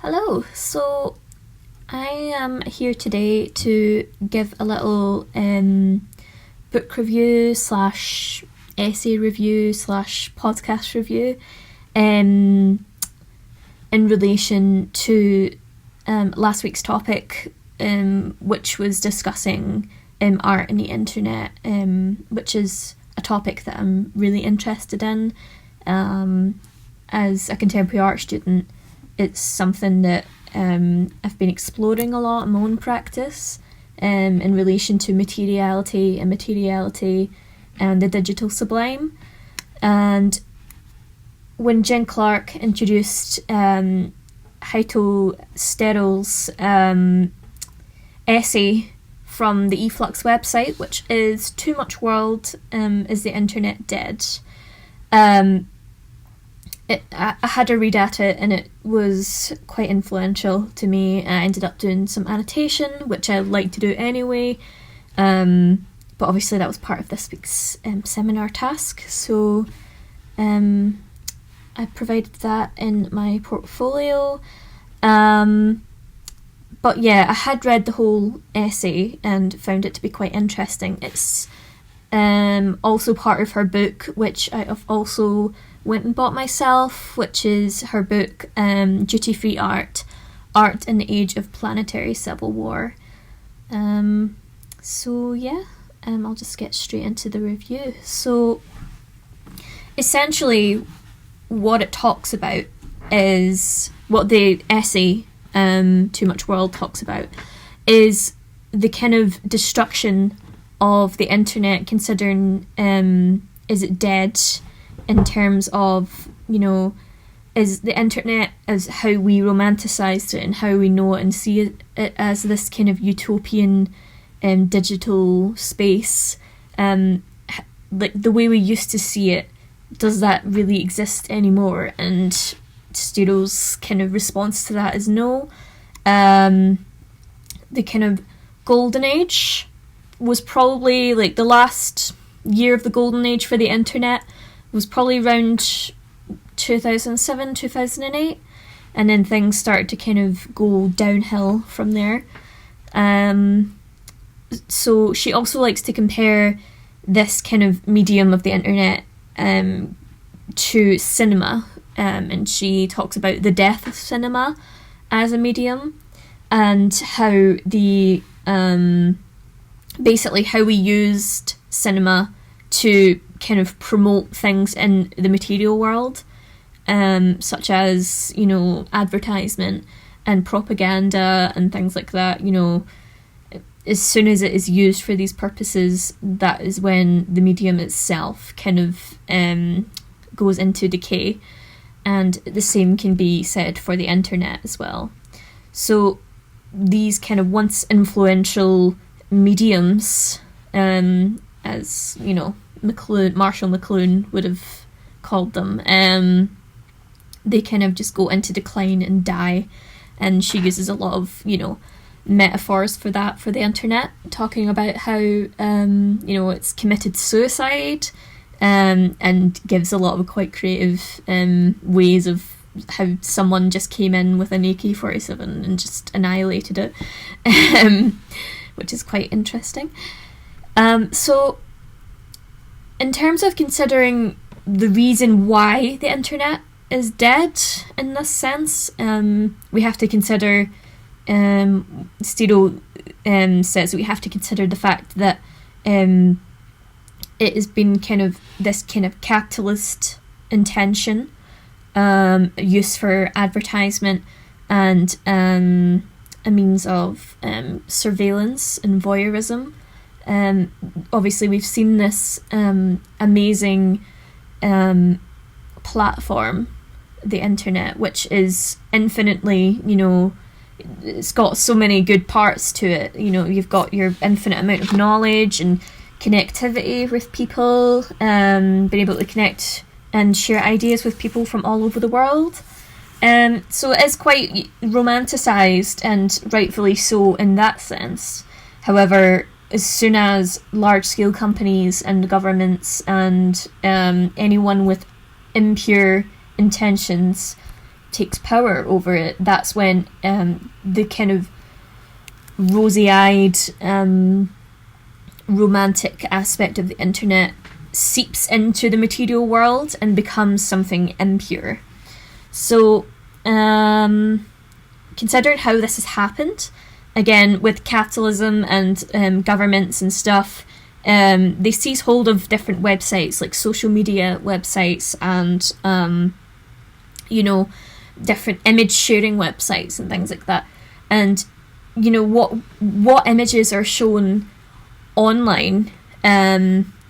Hello, so I am here today to give a little book review slash essay review slash podcast review in relation to last week's topic, which was discussing art and the internet, which is a topic that I'm really interested in. As a contemporary art student, it's something that I've been exploring a lot in my own practice in relation to materiality and the digital sublime. And when Jen Clark introduced Hito Steryl's essay from the eFlux website, which is Too Much World, Is the Internet Dead? I had a read at it and it was quite influential to me. I ended up doing some annotation, which I like to do anyway, but obviously that was part of this week's seminar task, so I provided that in my portfolio. But yeah, I had read the whole essay and found it to be quite interesting. It's also part of her book, which I have also went and bought myself, which is her book, Duty Free Art in the Age of Planetary Civil War. So yeah, I'll just get straight into the review. So essentially what it talks about is, what the essay Too Much World talks about, is the kind of destruction of the internet, considering is it dead in terms of, is the internet as how we romanticised it and how we know it and see it as this kind of utopian digital space, like the way we used to see it, does that really exist anymore? And Steryl's kind of response to that is no. The kind of golden age was probably like the last year of the golden age for the internet was probably around 2007, 2008, and then things started to kind of go downhill from there. So she also likes to compare this kind of medium of the internet to cinema, and she talks about the death of cinema as a medium, and how the basically how we used cinema to kind of promote things in the material world, such as, advertisement and propaganda and things like that. As soon as it is used for these purposes, that is when the medium itself kind of goes into decay. And the same can be said for the internet as well. So these kind of once influential mediums, as Marshall McLuhan would have called them, they kind of just go into decline and die. And she uses a lot of metaphors for that, for the internet, talking about how it's committed suicide, and gives a lot of quite creative ways of how someone just came in with an AK-47 and just annihilated it, which is quite interesting. So in terms of considering the reason why the internet is dead in this sense, we have to consider, Steryl says we have to consider the fact that it has been kind of this kind of capitalist intention, use for advertisement and a means of surveillance and voyeurism. Obviously we've seen this amazing platform, the internet, which is infinitely, it's got so many good parts to it. You've got your infinite amount of knowledge and connectivity with people, being able to connect and share ideas with people from all over the world. So it is quite romanticised, and rightfully so in that sense. However, as soon as large-scale companies and governments and anyone with impure intentions takes power over it, that's when the kind of rosy-eyed romantic aspect of the internet seeps into the material world and becomes something impure. So considering how this has happened, again, with capitalism and governments and stuff, they seize hold of different websites, like social media websites and, different image sharing websites and things like that. And, what images are shown online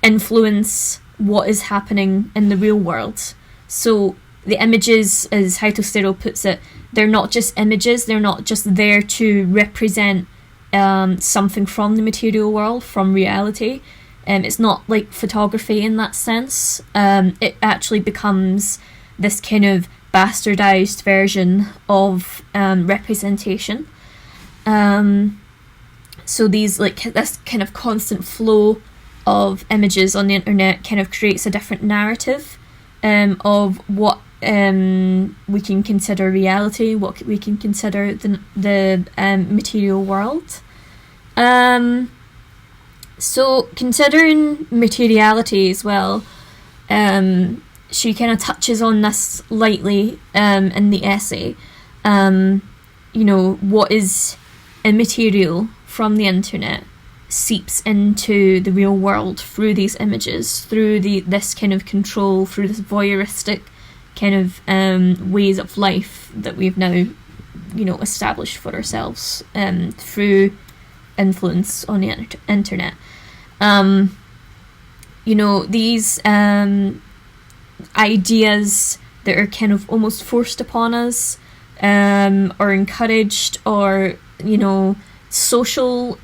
influence what is happening in the real world. So the images, as Hito Steryl puts it, they're not just images, they're not just there to represent something from the material world, from reality. It's not like photography in that sense. It actually becomes this kind of bastardized version of representation. So these, this kind of constant flow of images on the internet kind of creates a different narrative of what we can consider reality, what we can consider the material world. So considering materiality as well, she kind of touches on this lightly in the essay. What is immaterial from the internet seeps into the real world through these images, through this kind of control, through this voyeuristic kind of ways of life that we've now, established for ourselves through influence on the internet. These ideas that are kind of almost forced upon us, or encouraged, or social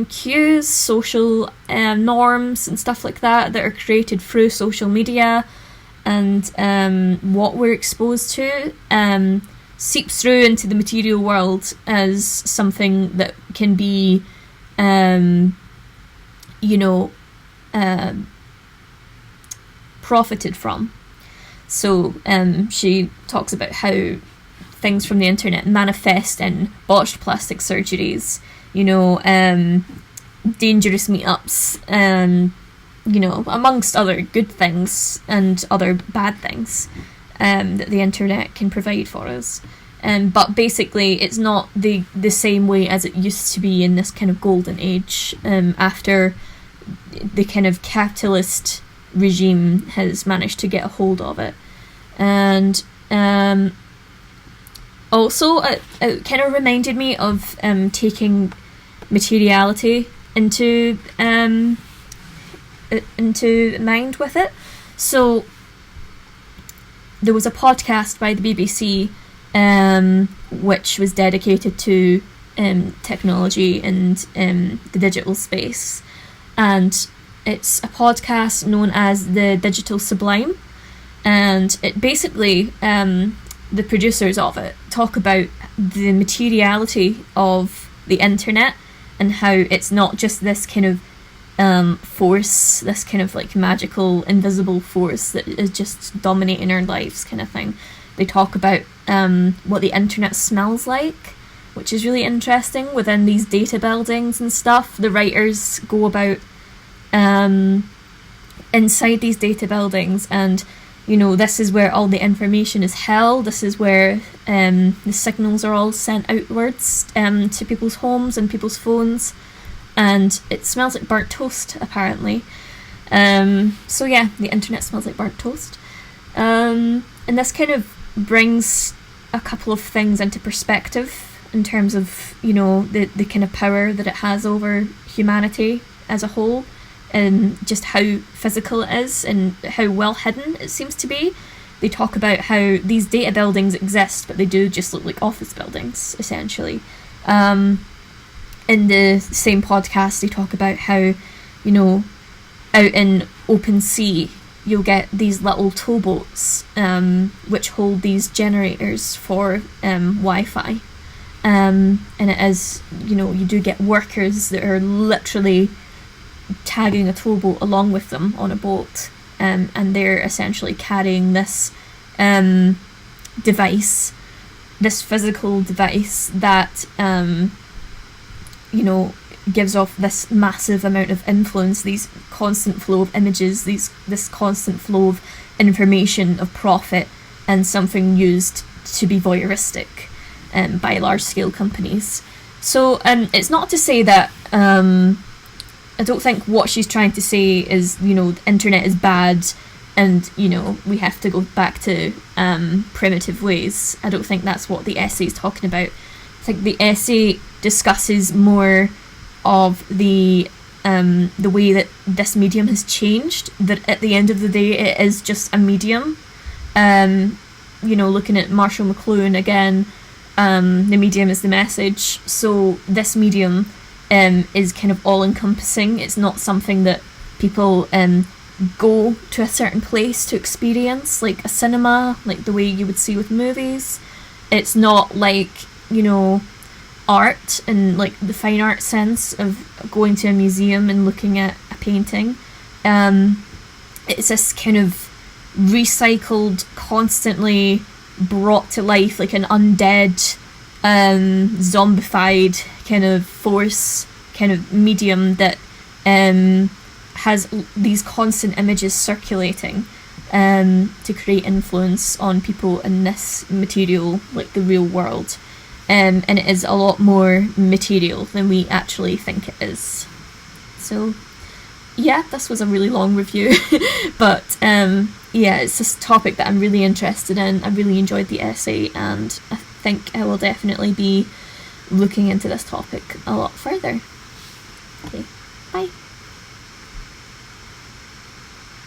cues, social norms and stuff like that are created through social media, and what we're exposed to seeps through into the material world as something that can be profited from. So she talks about how things from the internet manifest in botched plastic surgeries, dangerous meetups, amongst other good things and other bad things that the internet can provide for us. But basically it's not the same way as it used to be in this kind of golden age after the kind of capitalist regime has managed to get a hold of it. And also it kind of reminded me of taking materiality into mind with it. So there was a podcast by the BBC which was dedicated to technology and the digital space, and it's a podcast known as The Digital Sublime, and it basically the producers of it talk about the materiality of the internet and how it's not just this kind of force, this kind of magical invisible force that is just dominating our lives kind of thing. They talk about what the internet smells like, which is really interesting. Within these data buildings and stuff, the writers go about inside these data buildings, and this is where all the information is held. This is where the signals are all sent outwards to people's homes and people's phones, and it smells like burnt toast, apparently. So yeah, the internet smells like burnt toast. And this kind of brings a couple of things into perspective in terms of, the kind of power that it has over humanity as a whole, and just how physical it is and how well hidden it seems to be. They talk about how these data buildings exist, but they do just look like office buildings, essentially. In the same podcast, they talk about how, out in open sea, you'll get these little towboats which hold these generators for Wi-Fi. And it is, you do get workers that are literally tagging a towboat along with them on a boat, and they're essentially carrying this device, this physical device that gives off this massive amount of influence, these constant flow of images, this constant flow of information, of profit, and something used to be voyeuristic by large-scale companies. So it's not to say that I don't think what she's trying to say is, the internet is bad and, we have to go back to primitive ways. I don't think that's what the essay is talking about. I think the essay discusses more of the way that this medium has changed, that at the end of the day it is just a medium. Looking at Marshall McLuhan again, the medium is the message. So this medium is kind of all-encompassing. It's not something that people go to a certain place to experience, like a cinema, like the way you would see with movies. It's not like, art and like the fine art sense of going to a museum and looking at a painting. It's this kind of recycled, constantly brought to life, like an undead, zombified kind of force, kind of medium that has these constant images circulating to create influence on people in this material, like the real world. And it is a lot more material than we actually think it is. So yeah, this was a really long review, but it's this topic that I'm really interested in. I really enjoyed the essay, and I think I will definitely be looking into this topic a lot further. Okay, bye.